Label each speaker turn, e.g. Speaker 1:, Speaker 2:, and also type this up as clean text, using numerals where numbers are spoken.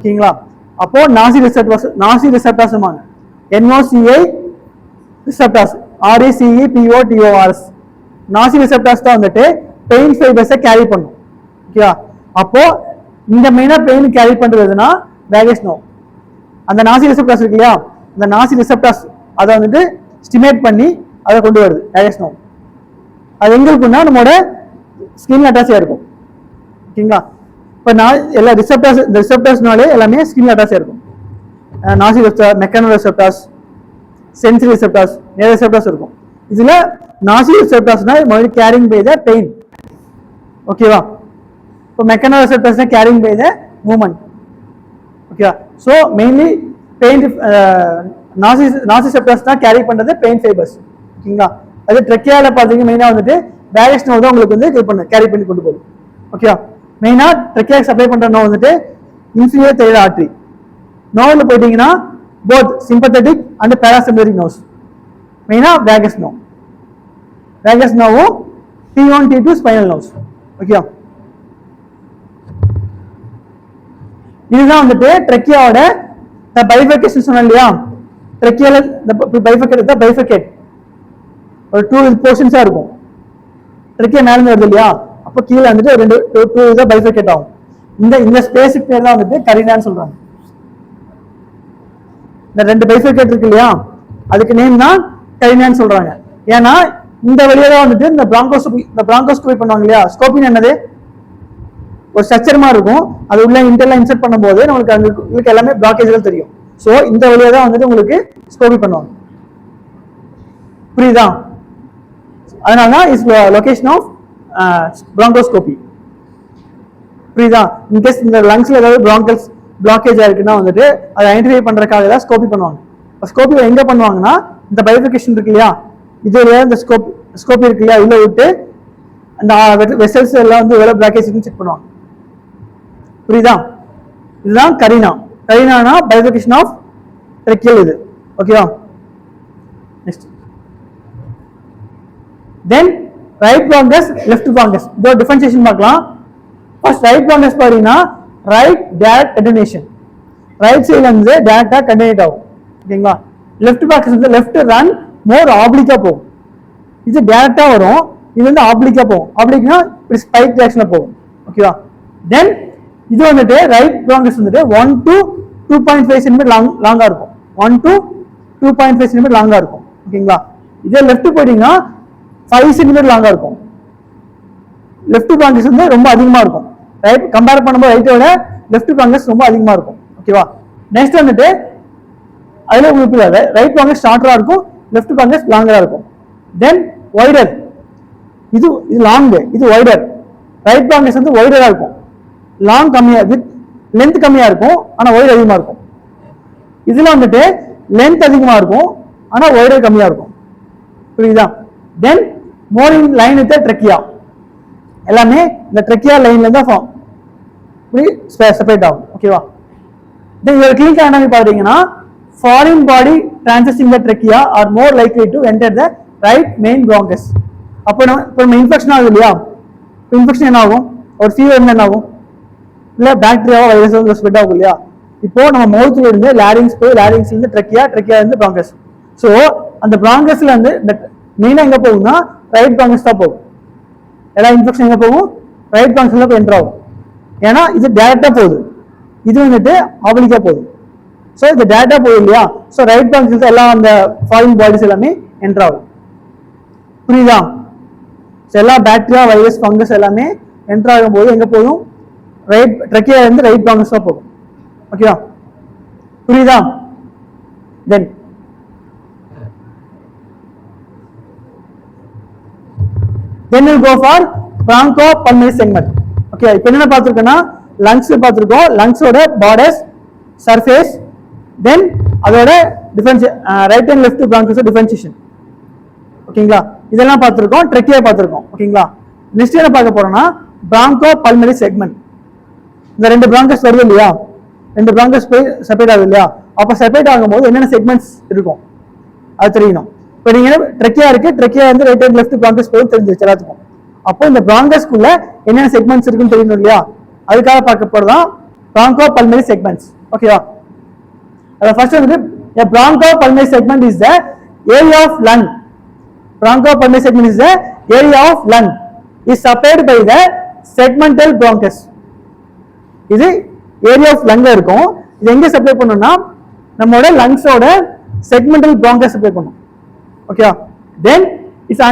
Speaker 1: ஓகேங்களா? அப்போ நாசி receptors NOCI receptors RECEPOTORS நாசி receptors தான் வந்துட்டு பெயின் ஃபைபர்ஸை கேரி பண்ணும். ஓகேவா? அப்போ இந்த மெயினா பெயின் கேரி பண்றதுன்னா வேகஸ் நர்வ். அந்த நாசி ரிசெப்டார்ஸ் இருக்கு இல்லையா, அந்த நாசி ரிசெப்டார்ஸ் அதை வந்துட்டு ஸ்டிமுலேட் பண்ணி அதை கொண்டு வருது வேகஸ் நர்வ். அது எங்க இருக்குன்னா நம்மளோட ஸ்கின் அட்டாச்சியா இருக்கும். ஓகேங்களா? இப்போ எல்லா ரிசெப்டார்ஸ்னாலே எல்லாமே ஸ்கின் அட்டாச்சியா இருக்கும். Noci receptor, mechano receptors, sensory receptors, நிறைய ரிசெப்டார்ஸ் இருக்கும். இதுல நாசி ரிசெப்டார்ஸ்னா கேரிங் பை த பெயின். ஓகேவா? இப்போ மெக்கானோ ரிசெப்டார்ஸ்னா கேரிங் பை த மூவ்மெண்ட். ஓகேவா? So mainly pain noci receptors தான் கேரி பண்றது பெயின் ஃபைபர்ஸ். ஓகேங்களா? அது ட்ரெக்கியால பார்த்தீங்கன்னா மெயினா வந்துட்டு வேகஸ் நர்வ் தான் உங்களுக்கு வந்து கேரி பண்ணி கொண்டு போகுது. ஓகேவா? மெயினா ட்ரெக்கியாக்கு சப்ளை பண்ற நர்வ் வந்துட்டு இன்ஃபீரியர் தைராய்டு ஆர்டரி. நர்வ்ல போயிட்டீங்கன்னா both sympathetic and parasympathetic nerves. மெயினா வேகஸ் நர்வும் T1 T2 ஸ்பைனல் நர்வ்ஸ். ஓகேவா? இதுதான் வந்துட்டு ட்ரெக்கியாவோட பைஃபர்கேஷன் சொன்னேன் இல்லையா, ட்ரெக்கியால பைஃபர்கேட் ஒரு 2 போர்ஷன்ஸா இருக்கும். ட்ரெக்கியா மேல வருது இல்லையா, அப்போ கீழே வந்துட்டு ரெண்டு 2 இதா பைஃபர்கேட் ஆகும். இந்த ஸ்பேஸுக்கு பேர் தான் வந்துட்டு கரினான்னு சொல்றாங்க. இந்த 2 பைஃபர்கேட் இருக்கு இல்லையா, அதுக்கு நேம் தான் கரினான்னு சொல்றாங்க. ஏன்னா இந்த வழியா தான் வந்துட்டு இந்த பிராங்கோஸ்கோபி பண்ணுவாங்க இல்லையா. ஸ்கோபின் என்னது, ஒரு ஸ்ட்ரக்சர் மாதிரி இருக்கும். அது உள்ள இன்டர்லாம் இன்சர்ட் பண்ணும்போது உங்களுக்கு எல்லாமே பிளாக்கேஜ்கள் தெரியும். ஸோ இந்த வழியா தான் வந்துட்டு உங்களுக்கு ஸ்கோபி பண்ணுவாங்க. புரியுதா? அதனாலதான் இஸ் லொகேஷன் ஆஃப் பிராங்கோஸ்கோபி. புரியுதா? இன்கேஸ் இந்த லங்ஸ்ல ஏதாவது பிளாக்கேஜா இருக்குன்னா வந்துட்டு அதை ஐடென்டிஃபை பண்றதுக்காக தான் ஸ்கோபி பண்ணுவாங்க. ஸ்கோபி எங்க பண்ணுவாங்கன்னா இந்த பைஃபர்கேஷன் இருக்கு இல்லையா, இதுல இந்த ஸ்கோபி இருக்கு இல்லையா, உள்ள விட்டு அந்த வெசல்ஸ் எல்லாம் வந்து எவ்வளவு பிளாக்கேஜ் செக் பண்ணுவாங்க. புரியுதா? இதுதான் கரினானா பைஃபர்கேஷன் ஆஃப் ட்ரெக்கியல் இது. ஓகேவா? நெக்ஸ்ட் தென் ரைட் பிராங்கஸ், லெஃப்ட் பிராங்கஸ். இதோட டிஃபரன்சியேஷன் பார்க்கலாம். ஃபர்ஸ்ட் ரைட் பிராங்கஸ் பாத்தீங்கன்னா ரைட் டைரக்ட் கண்டினியூஷன், ரைட் சைடுல இருந்து டைரக்டா கண்டினியூட் ஆகும். ஓகேங்களா? லெஃப்ட் பிராங்கஸ் வந்து லெஃப்ட் ரன் மோர் ஆப்ளிக்கா போகும். இது டைரக்டா வரும், இது வந்து ஆப்ளிக்கா போகும். ஆப்ளிக்னா இப்படி ஸ்பைக் டைரக்ஷன்ல போகும். ஓகேவா? தென் இது வந்துட்டு ரைட் பிராங்கஸ் வந்துட்டு 1 to 2.5 சென்டிமீட்டர் லாங்கா இருக்கும். 1 to 2.5 சென்டிமீட்டர் லாங்கா இருக்கும். ஓகேங்களா? இதே லெஃப்ட் போயிட்டீங்கன்னா 5 சென்டிமீட்டர் லாங்கா இருக்கும். லெஃப்ட் பிராங்கஸ் வந்து ரொம்ப அதிகமா இருக்கும். ரைட் கம்பேர் பண்ணும்போது ரைட்டோட லெஃப்ட் பிராங்கஸ் ரொம்ப அதிகமா இருக்கும். ஓகேவா? நெக்ஸ்ட் வந்துட்டு அதுல உங்களுக்கு ரைட் பிராங்கஸ் ஷார்ட்டரா இருக்கும், லெஃப்ட் பிராங்கஸ் லாங்கரா இருக்கும். தென் வைடர், இது லாங், இது வைடர். ரைட் பிராங்கஸ் வந்து வைடரா இருக்கும், லாங் கம்மியா வித் லென்த் கம்மியா இருக்கும், ஆனா வைடர் அதிகமா இருக்கும். இதுல வந்துட்டு லென்த் அதிகமா இருக்கும், ஆனா வைடர் கம்மியா இருக்கும். புரியுதா? தென் மோர் இன் லைன் வித் ட்ரெக்கியா, எல்லாமே இந்த ட்ரெக்கியா லைன்ல தான் ஃபார்ம் செப்பரேட் ஆகும். ஓகேவா? தென் இதோட கிளினிக்கல் அனாட்டமி பாத்தீங்கன்னா foreign body transition the trachea are more likely to enter the right main bronchus. அப்போ நம்ம இன்ஃபெக்ஷன் ஆகுது இல்லையா, இன்ஃபெக்ஷன் என்ன ஆகும், ஒரு ஃபீவர் என்ன ஆகும், இல்ல பாக்டீரியாவோ வைரஸோ ஸ்ப்ரெட் ஆகும் இல்லையா. இப்போ நம்ம மவுத்ல இருந்து லாரிங்ஸ் போய், லாரிங்ஸ்ல இருந்து ட்ரெக்கியா இருந்து பிராங்கஸ். ஸோ அந்த பிராங்கஸ்ல இருந்து மெயினா எங்க போகும்னா ரைட் பிராங்கஸ் தான் போகும். எல்லா இன்ஃபெக்ஷன் எங்க போகும், ரைட் பிராங்கஸ்ல போய் என்டர் ஆகும். ஏன்னா இது டைரக்டா போகுது, இது வந்துட்டு ஆப்ளிக்கா போகுது. ஸோ இது டைரக்டா போகுது இல்லையா. ஸோ ரைட் பிராங்கஸ் எல்லாம் அந்த ஃபாரின் பாடிஸ் எல்லாமே என்டர் ஆகும். புரியுதா? எல்லா பாக்டீரியா, வைரஸ், ஃபங்கஸ் எல்லாமே என்டர் ஆகும் போது எங்க போகும், ரைட் ட்ரெக்கியா இருந்து ரைட் பிராங்கஸ் தான் போகும். ஓகேவா? புரியுதா? தென் we'll go for bronchopulmonary segment. Okay, இப்போ என்ன பார்த்திருக்கோம்னா லங்ஸ் பார்த்திருக்கோம். லங்ஸோட பார்டர்ஸ், சர்ஃபேஸ், தென் அதோட right and left bronchus differentiation. ஓகேங்களா? இதெல்லாம் பார்த்திருக்கோம். ட்ரெக்கியா பார்த்திருக்கோம். ஓகேங்களா? நெக்ஸ்ட் என்ன பார்க்க போறோம்னா bronchopulmonary segment. இந்த 2 பிராங்கஸ் வருது இல்லையா, 2 பிராங்கஸ் போய் செப்பரேட் ஆகுது இல்லையா. அப்போ செப்பரேட் ஆகும்போது என்னென்ன செக்மெண்ட்ஸ் இருக்கும் அது தெரியணும். இப்போ நீங்க ட்ரெக்கியா இருக்கு, ட்ரெக்கியா வந்து ரைட் அண்ட் லெஃப்ட் பிராங்கஸ் போய் தெரிஞ்சிருச்சு எல்லாத்துக்கும். அப்போ இந்த பிராங்கஸ்க்குள்ள என்னென்ன செக்மெண்ட்ஸ் இருக்குன்னு தெரியணும் இல்லையா, அதுக்காக பார்க்க போறதான் bronchopulmonary segments. ஓகேவா? ஃபர்ஸ்ட் வந்து a bronchopulmonary segment is the area of lung. Bronchopulmonary segment is the area of lung is supplied by the segmental bronchus. இது ஏரியா ஆஃப் லங்ல இருக்கும். இது எங்க சப்ளை பண்ணணும்னா நம்மளோட லங்ஸோட செக்மெண்டல் bronchus சப்ளை பண்ணும். ஓகேவா? Then it's